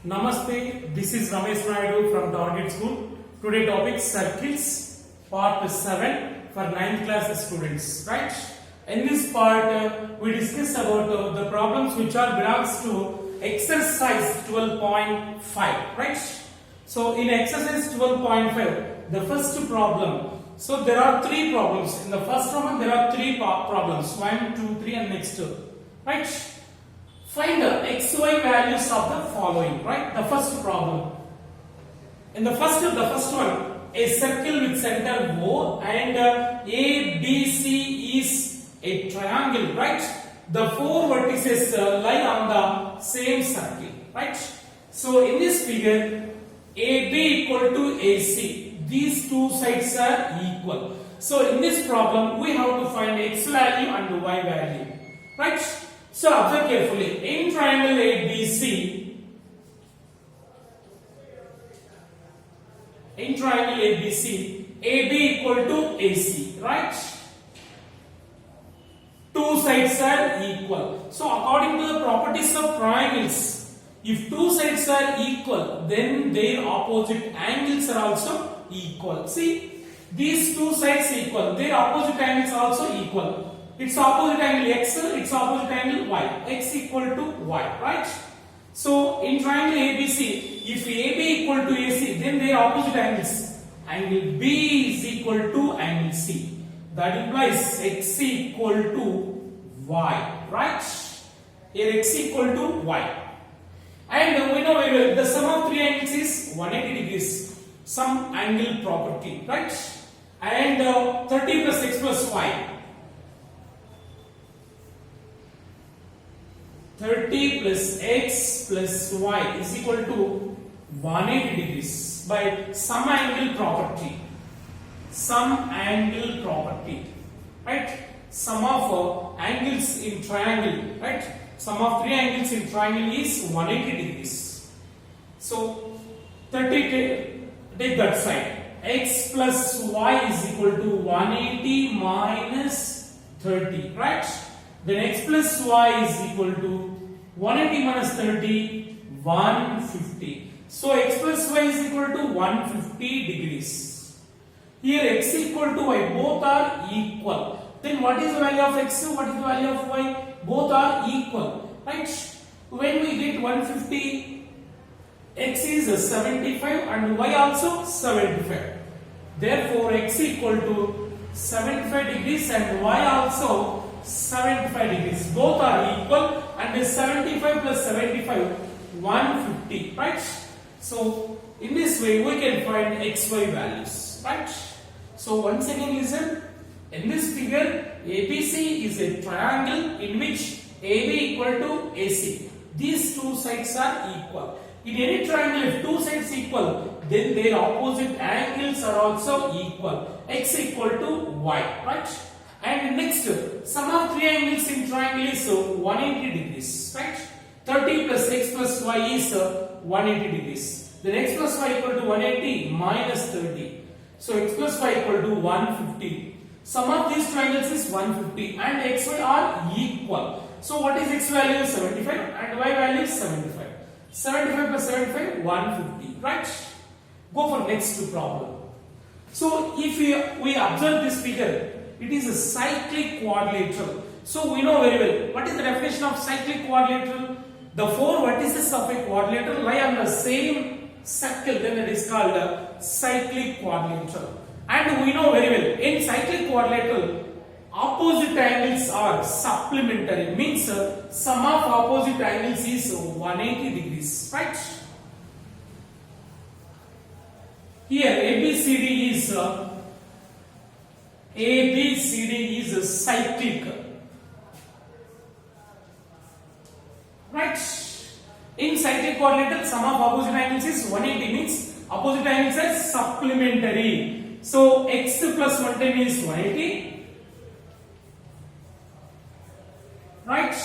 Namaste, this is Ramesh Naidu from Target School. Today topic circles part 7 for 9th class students, right? In this part we discuss about the problems which are belongs to exercise 12.5, right? So in exercise 12.5, the first problem, so there are three problems. In the first problem there are three problems, 1, 2, 3 and next, right? Find the xy values of the following, right? The first problem. In the first one, a circle with center O and ABC is a triangle, right? The four vertices lie on the same circle, right? So in this figure, AB equal to AC. These two sides are equal. So in this problem, we have to find x value and y value, right? So observe carefully. In triangle ABC, AB equal to AC, right? Two sides are equal. So according to the properties of triangles, if two sides are equal, then their opposite angles are also equal. See, these two sides equal, their opposite angles are also equal. Its opposite angle x, its opposite angle y. X equal to y, right? So in triangle ABC, if AB equal to AC, then their opposite angles. Angle B is equal to angle C. That implies x equal to y, right? Here x equal to y. And we know the sum of three angles is 180 degrees. Some angle property, right? And 30 plus x plus y. 30 plus x plus y is equal to 180 degrees by some angle property. Some angle property, right? Sum of angles in triangle, right? Sum of three angles in triangle is 180 degrees. So 30, take that side. X plus y is equal to 180 minus 30, right? Then x plus y is equal to 180 minus 30, 150. So x plus y is equal to 150 degrees. Here x equal to y, both are equal. Then what is the value of x? What is the value of y? Both are equal, right? When we get 150, x is 75 and y also 75. Therefore x equal to 75 degrees and y also 75 degrees. Both are equal and 75 plus 75, 150, right? So in this way we can find xy values, right? So once again listen. In this figure, ABC is a triangle in which AB equal to AC. These two sides are equal. In any triangle, if two sides equal, then their opposite angles are also equal. X equal to y, right? And next, sum of three angles in triangle is 180 degrees, right? 30 plus x plus y is 180 degrees. Then x plus y equal to 180 minus 30. So x plus y equal to 150. Sum of these triangles is 150 and x, y are equal. So what is x value? 75 and y value is 75. 75 plus 75, 150, right? Go for next problem. So if we observe this figure, it is a cyclic quadrilateral. So we know very well what is the definition of cyclic quadrilateral. The four vertices of a quadrilateral lie on the same circle, then it is called a cyclic quadrilateral. And we know very well in cyclic quadrilateral, opposite angles are supplementary, means sum of opposite angles is 180 degrees, right? Here ABCD is cyclic, right? In cyclic quadrilateral, sum of opposite angles is 180, means opposite angles are supplementary. So x plus 110 is 180, right?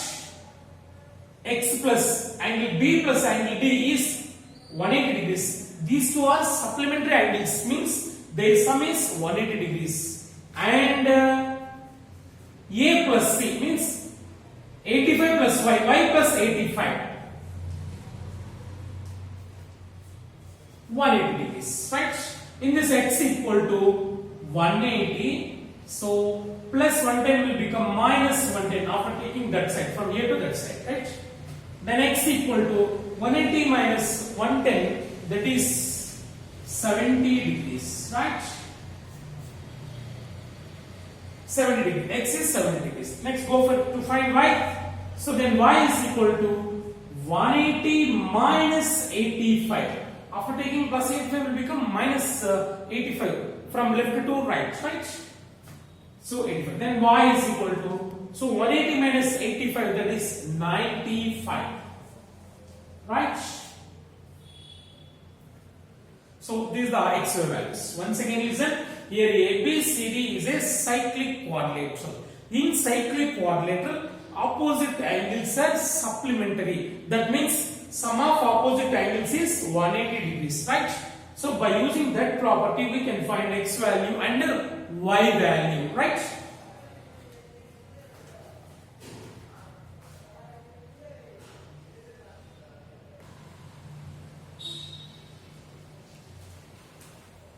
X plus angle B plus angle D is 180 degrees. These two are supplementary angles, means their sum is 180 degrees. And A plus C means 85 plus y, y plus 85. 180 degrees, right? In this x equal to 180, so plus 110 will become minus 110 after taking that side from here to that side, right? Then x equal to 180 minus 110, that is 70 degrees, right? 70 degrees. X is 70 degrees. Next go for to find y. So then y is equal to 180 minus 85. After taking plus 85 will become minus 85 from left to right, right? So 85. Then y is equal to, so 180 minus 85, that is 95, right? So these are the x values. Once again listen, here ABCD is a cyclic quadrilateral. In cyclic quadrilateral, opposite angles are supplementary. That means sum of opposite angles is 180 degrees, right? So by using that property, we can find x value and y value, right?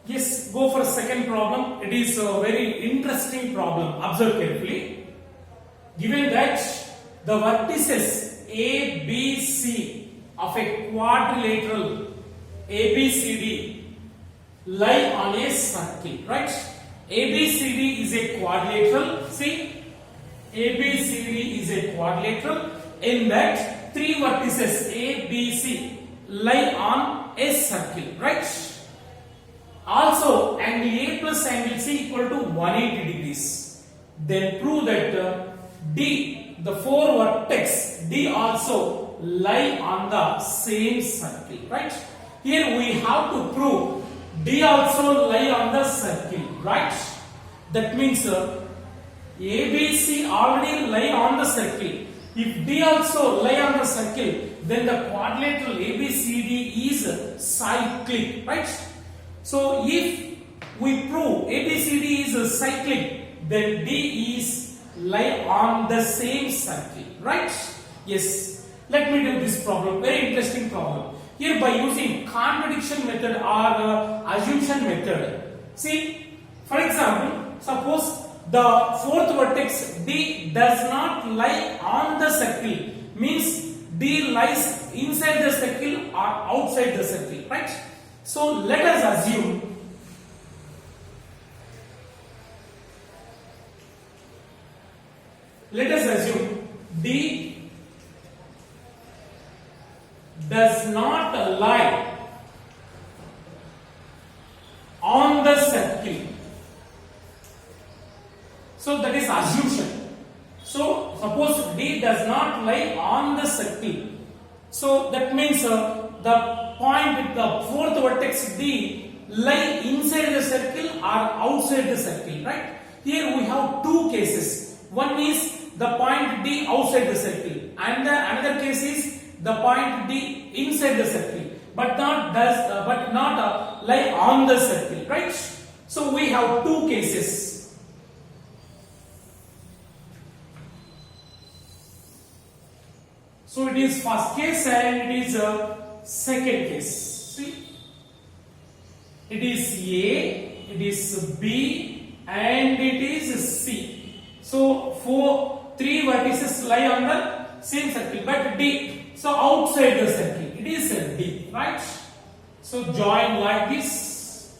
Yes, go for a second problem. It is a very interesting problem. Observe carefully. Given that the vertices A, B, C of a quadrilateral ABCD lie on a circle, right? ABCD is a quadrilateral. See, ABCD is a quadrilateral in that three vertices A, B, C lie on a circle, right? Also, angle A plus angle C equal to 180 degrees. Then prove that D, the four vertex D also lie on the same circle, right? Here we have to prove D also lie on the circle, right? That means ABC already lie on the circle. If D also lie on the circle, then the quadrilateral ABCD is cyclic, right? So if we prove ABCD is cyclic, then D is lie on the same circle, right? Yes. Let me do this problem. Very interesting problem. Here by using contradiction method or assumption method. See, for example, suppose the fourth vertex D does not lie on the circle, means D lies inside the circle or outside the circle, right? So let us assume D does not lie on the circle. So that is assumption. So suppose D does not lie on the circle. So that means the point with the fourth vertex D lie inside the circle or outside the circle, right? Here we have two cases. One is the point D outside the circle, and the another case is the point D inside the circle, but not lie on the circle, right? So we have two cases. So it is first case and it is second case. See, it is A, it is B, and it is C. So three vertices lie on the same circle, but D, so outside the circle, it is D, right? So join like this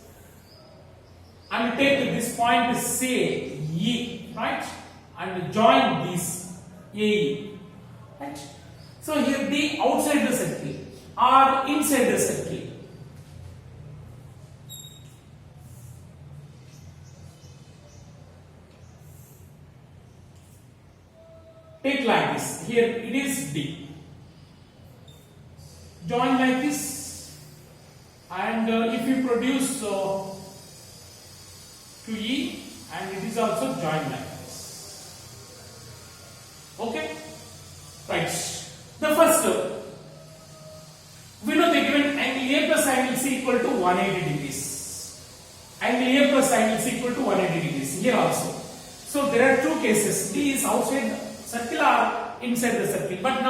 and take this point say E, right? And join this A, right? So here D outside the circle or inside the circle. Take like this. Here it is D. Join like this, and if you produce to E, and it is also joined like this. Okay, right. The first, we know the given angle A plus angle C equal to 180 degrees. Angle A plus angle C equal to 180 degrees. Here also. So there are two cases. D is outside the circle or inside the circle, but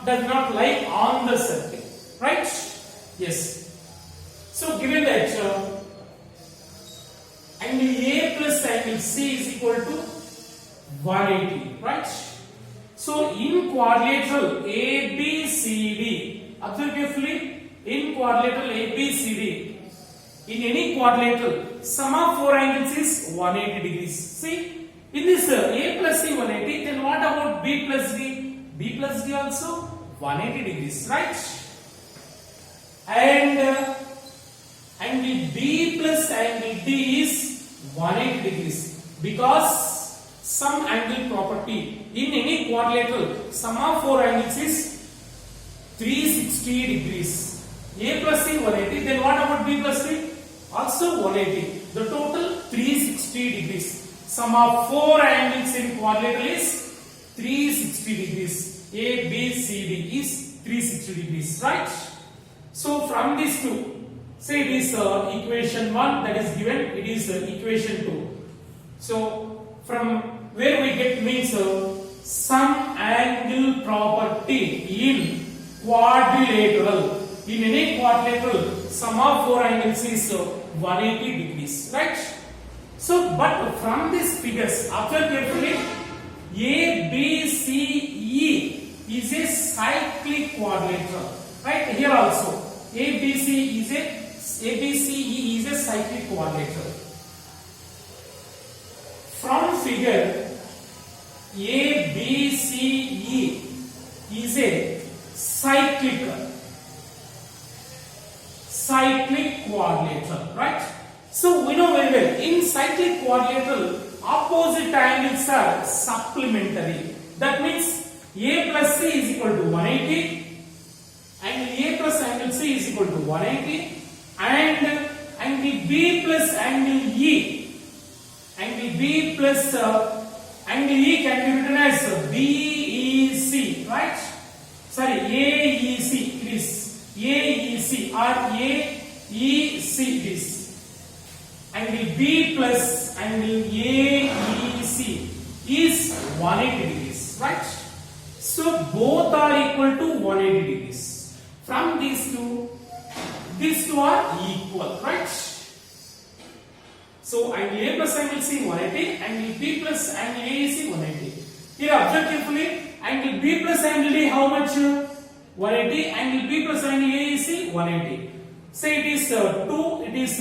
does not lie on the circle. Right? Yes. So given that angle A plus angle C is equal to 180, right? So in quadrilateral ABCD, observe carefully, in quadrilateral ABCD, in any quadrilateral, sum of four angles is 180 degrees. See, in this A plus C 180, then what about B plus D? B plus D also 180 degrees, right? And angle B plus angle D is 180 degrees because some angle property in any quadrilateral, sum of four angles is 360 degrees. A plus C 180, then what about B plus C? Also 180. The total 360 degrees. Sum of four angles in quadrilateral is 360 degrees. A, B, C, D is 360 degrees, right? So from these two, say it is equation 1 that is given, it is equation 2. So from where we get means some angle property in quadrilateral. In any quadrilateral, sum of four angles is 180 degrees, right? So, but from these figures, observe carefully, A, B, C, E is a cyclic quadrilateral, right? Here also, A, B, C, E is a cyclic quadrilateral. From figure, A, B, C, E is a cyclic quadrilateral, right? So we know very well, in cyclic quadrilateral, opposite angles are supplementary. That means A plus C is equal to 180, angle A plus angle C is equal to 180, and angle B plus angle E, angle B plus angle E can be written as BEC, right? Sorry, AEC, it is AEC or AEC it is. Angle B plus angle AEC is 180 degrees, right? So both are equal to 180 degrees. From these two are equal, right? So angle A plus angle C 180, angle B plus angle AEC 180. Here observe carefully, angle B plus angle D how much? 180, angle B plus angle AEC 180. Say it is 2, it is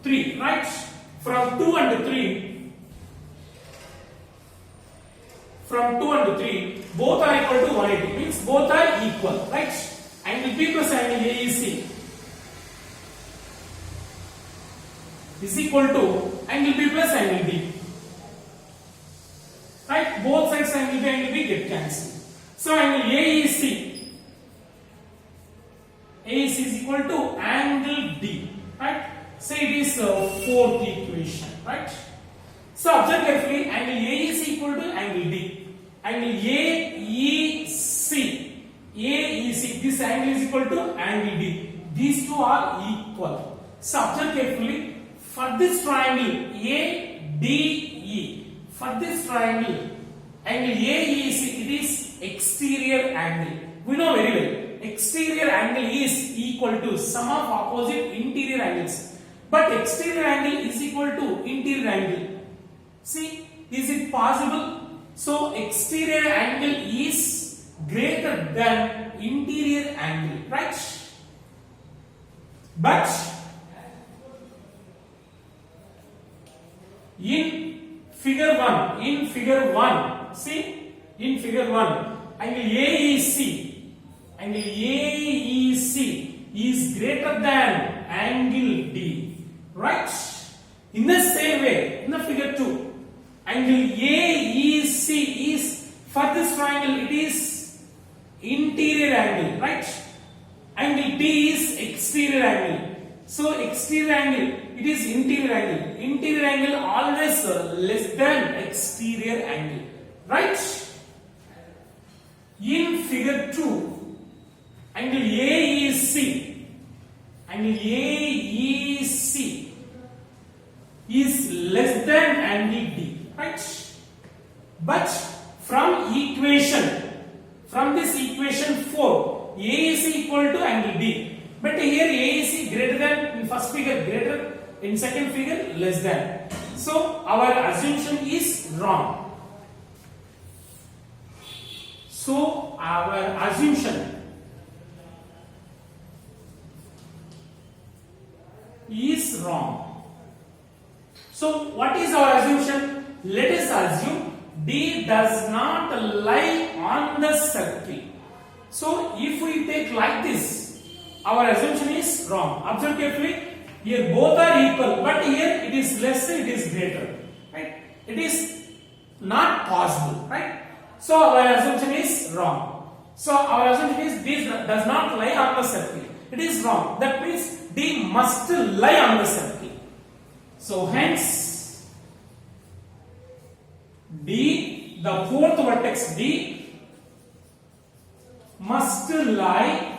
3, right? From 2 and 3, both are equal to 180, means both are equal, right? Angle B plus angle AEC is equal to angle B plus angle D, right? Both sides angle B get cancelled. So angle AEC is equal to angle D, right? Say it is fourth equation, right? So observe carefully, angle A is equal to angle D. Angle AEC, this angle is equal to angle D. These two are equal. So observe carefully, for this triangle ADE, for this triangle, angle AEC, it is exterior angle. We know very well, exterior angle is equal to sum of opposite interior angles. But exterior angle is equal to interior angle. See, is it possible? So exterior angle is greater than interior angle, right? But in figure 1, see, in figure 1, angle AEC is greater than angle D, right? In the same way, in the figure 2, angle AEC is, for this triangle, it is interior angle, right? Angle D is exterior angle. So exterior angle, it is interior angle. Interior angle always less than exterior angle, right? In figure 2, angle AEC is less than angle D, right? But from this equation 4, AEC equal to angle D. But here AEC greater than first figure greater, in second figure less than. So our assumption is wrong. So our assumption is wrong. So what is our assumption? Let us assume D does not lie on the circle. So if we take like this, our assumption is wrong. Observe carefully. Here both are equal, but here it is less, it is greater. Right? It is not possible. Right? So our assumption is wrong. So our assumption is D does not lie on the circle. It is wrong. That means D must lie on the circle. So hence D, the fourth vertex D must lie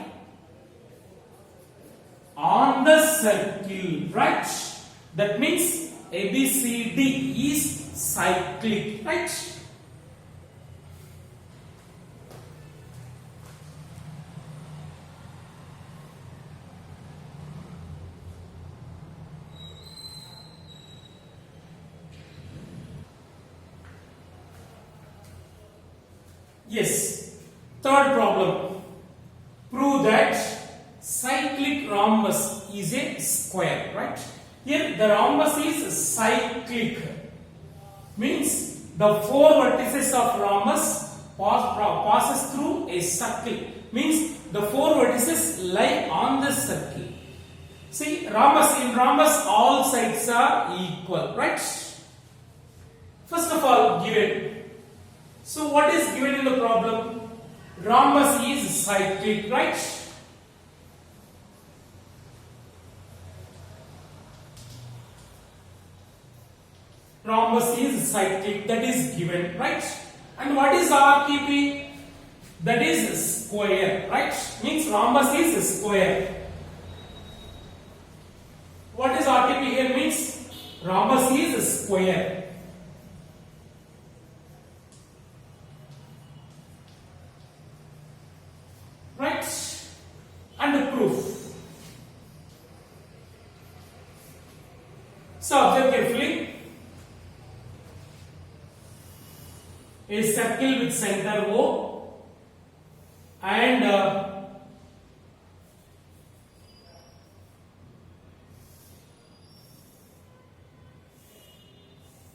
on the circle, right? That means ABCD is cyclic, right? Yes. Third problem. Prove that cyclic rhombus is a square, right? Here the rhombus is cyclic. Means the four vertices of rhombus passes through a circle. Means the four vertices lie on the circle. See, in rhombus all sides are equal, right? First of all, given. So what is given in the problem? Rhombus is cyclic, right? Rhombus is cyclic, that is given, right? And what is RTP? That is square, right? Means rhombus is square. What is RTP here? Means rhombus is square. Right? And the proof. So observe carefully. A circle with center O and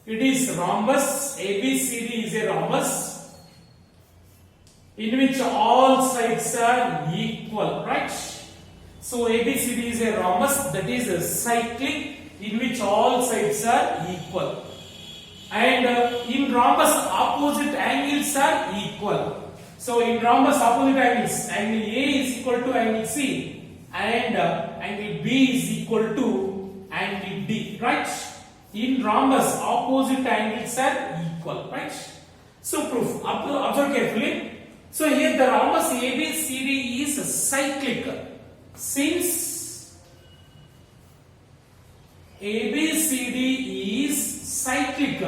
it is rhombus. ABCD is a rhombus in which all sides are equal, right? So ABCD is a rhombus, that is a cyclic in which all sides are equal. And in rhombus opposite angles are equal. So in rhombus opposite angles, angle A is equal to angle C and angle B is equal to angle D, right? In rhombus opposite angles are equal, right? So proof. Observe carefully. So here the rhombus ABCD is cyclic. Since ABCD is cyclic,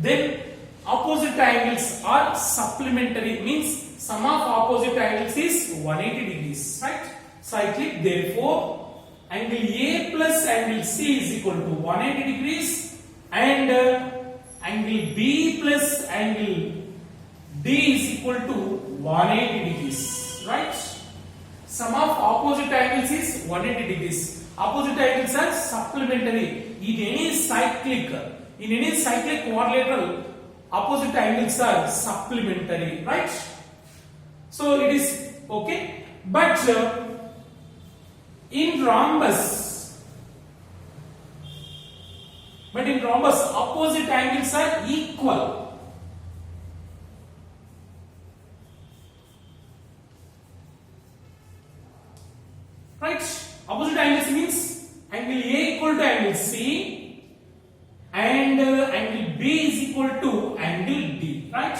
then opposite angles are supplementary, means sum of opposite angles is 180 degrees, right? Cyclic, therefore angle A plus angle C is equal to 180 degrees and angle B plus angle D is equal to 180 degrees, right? Sum of opposite angles is 180 degrees. Opposite angles are supplementary. In any cyclic quadrilateral, opposite angles are supplementary, right? So it is okay. But in rhombus, opposite angles are equal. Right? Opposite angles means angle A equal to angle C and angle B is equal to angle D. Right?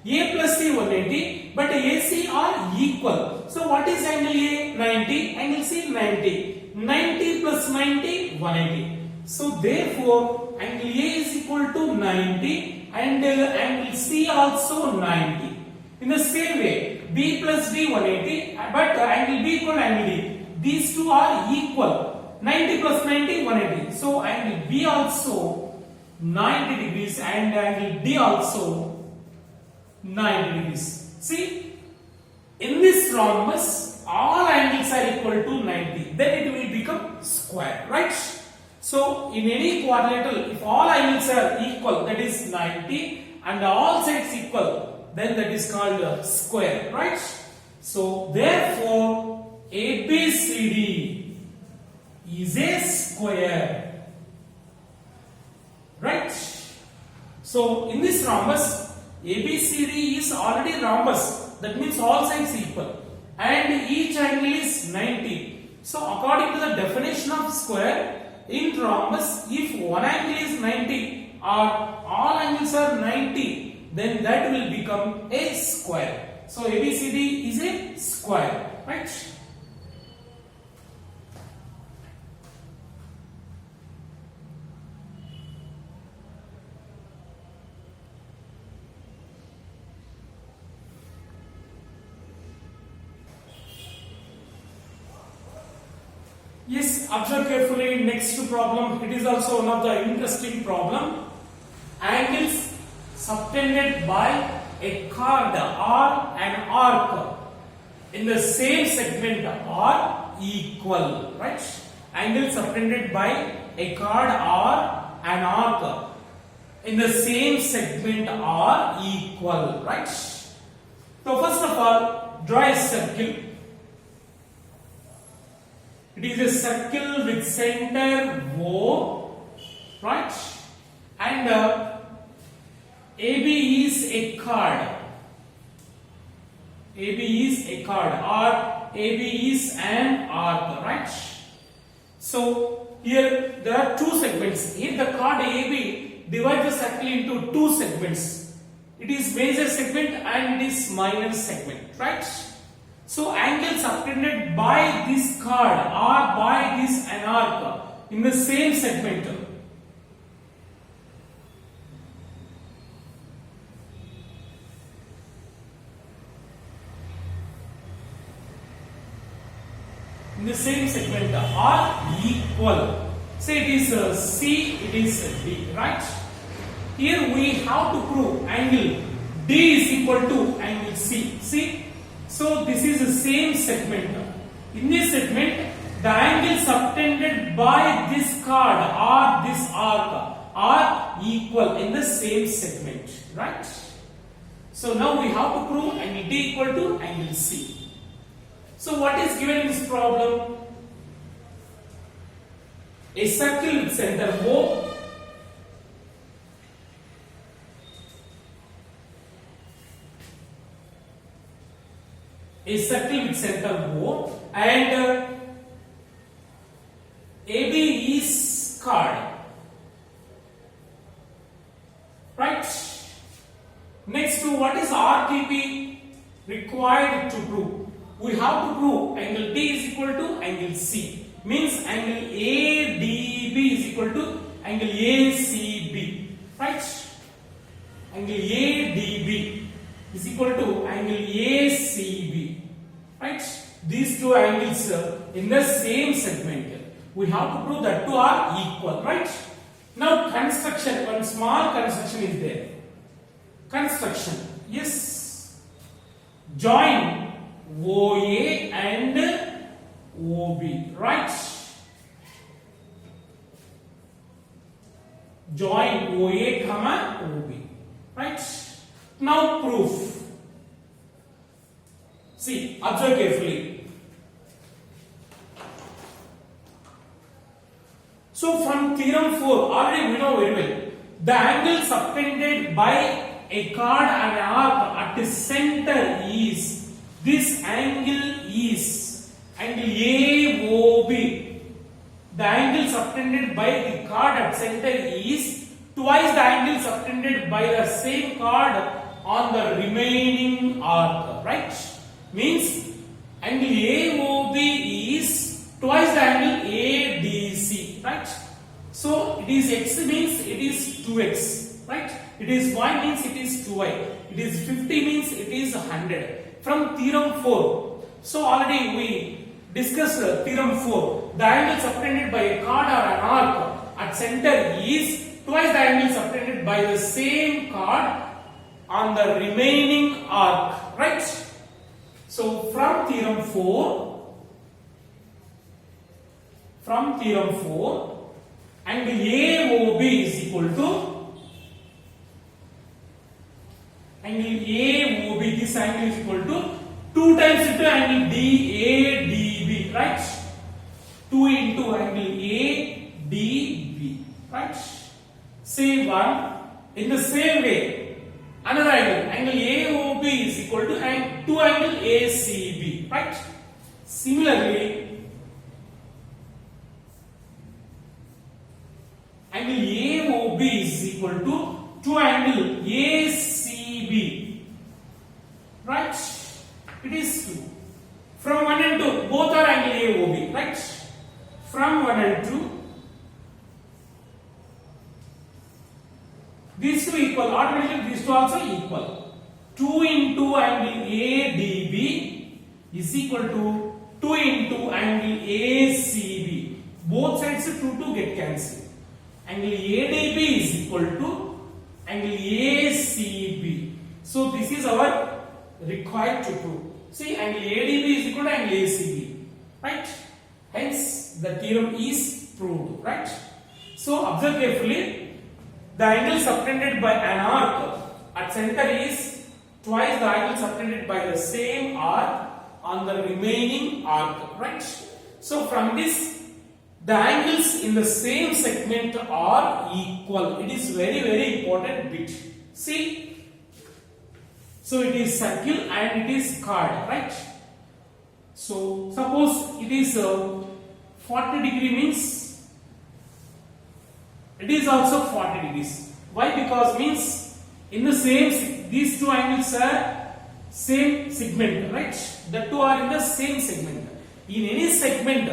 A plus C 180, but AC are equal. So what is angle A? 90. Angle C 90. 90 plus 90 180. So therefore angle A is equal to 90 and angle C also 90. In the same way, B plus D 180, but angle B equal to angle D. These two are equal. 90 plus 90 180. So angle B also 90 degrees and angle D also 90 degrees. See, in this rhombus, all angles are equal to 90. Then it will become square, right? So in any quadrilateral, if all angles are equal, that is 90, and all sides equal, then that is called a square, right? So therefore, ABCD is a square, right? So in this rhombus, ABCD is already rhombus. That means all sides equal, and each angle is 90. So according to the definition of square, in rhombus, if one angle is 90 or all angles are 90, then that will become a square. So ABCD is a square, right? Yes, observe carefully. Next problem. It is also one of the interesting problem. Angles subtended by a chord or an arc in the same segment are equal, right? Angles subtended by a chord or an arc in the same segment are equal, right? So first of all, draw a circle. It is a circle with center O, right? And AB is a chord. AB is a chord, or AB is an arc, right? So here there are two segments. Here the chord AB divides the circle into two segments. It is major segment and it is minor segment, right? So angles subtended by this chord or by this an arc in the same segment. In the same segment are equal. Say it is C, it is D, right? Here we have to prove angle D is equal to angle C. See? So this is the same segment. In this segment, the angles subtended by this chord or this arc are equal in the same segment, right? So now we have to prove angle D equal to angle C. So what is given in this problem? A circle with center O, a circle with center O, and AB is chord, right? Next to what is RTP required to prove? We have to prove angle D is equal to angle C. Means angle ADB is equal to angle ACB, right? Angle ADB is equal to angle ACB, right? These two angles in the same segment. We have to prove that two are equal, right? Now construction, one small construction is there. Construction, yes. Join OA and OB, right? Join OA comma OB, right? Now proof. See, observe carefully. So from theorem 4, already we know very well. The angle subtended by a chord and an arc at the center is, this angle is angle AOB. The angle subtended by the chord at center is twice the angle subtended by the same chord on the remaining arc, right? Means angle AOB is twice the angle ADC, right? So it is x means it is 2x, right? It is y means it is 2y. It is 50 means it is 100. from theorem 4. So already we discussed theorem 4. The angle subtended by a chord or an arc at center is twice the angle subtended by the same chord on the remaining arc, right? So from theorem 4, angle AOB is equal to this angle is equal to 2 times into angle DADB, right? 2 into angle ADB, right? Same one. In the same way, another angle AOB is equal to 2 angle ACB, right? Similarly, angle AOB is equal to 2 angle ACB, right? It is 2. From 1 and 2, both are angle AOB, right? From 1 and 2, these two equal, automatically these two also equal. 2 into angle ADB is equal to 2 into angle ACB. Both sides 2 get cancelled. Angle ADB is equal to angle ACB. So this is our required to prove. See, angle ADB is equal to angle ACB, right? Hence the theorem is proved, right? So observe carefully. The angle subtended by an arc at center is twice the angle subtended by the same arc on the remaining arc, right? So from this, the angles in the same segment are equal. It is very important bit. See, so it is circle and it is chord, right? So suppose it is 40 degree means it is also 40 degrees. Why? Because means in the same, these two angles are same segment, right? The two are in the same segment. In any segment,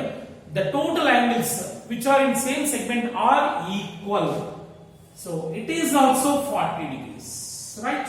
the total angles which are in same segment are equal. So it is also 40 degrees, right?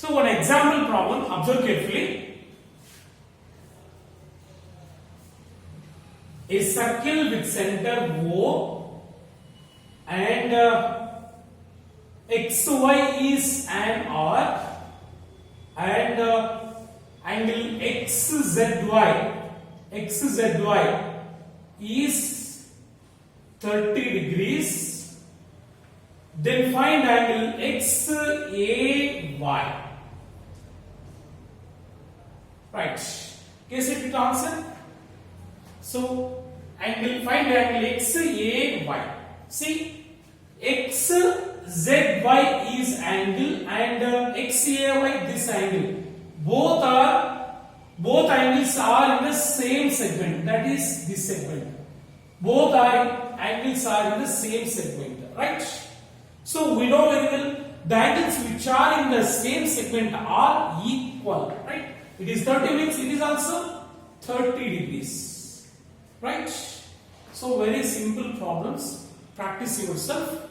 So one example problem, observe carefully. A circle with center O and XY is an arc and angle XZY is 30 degrees. Then find angle XAY. Right. Case it answer. So find angle XAY. See, XZY is angle and XAY this angle. Both angles are in the same segment. That is this segment. Both angles are in the same segment. Right. So we know very well the angles which are in the same segment are equal. Right. It is 30 means it is also 30 degrees. Right. So very simple problems. Practice yourself.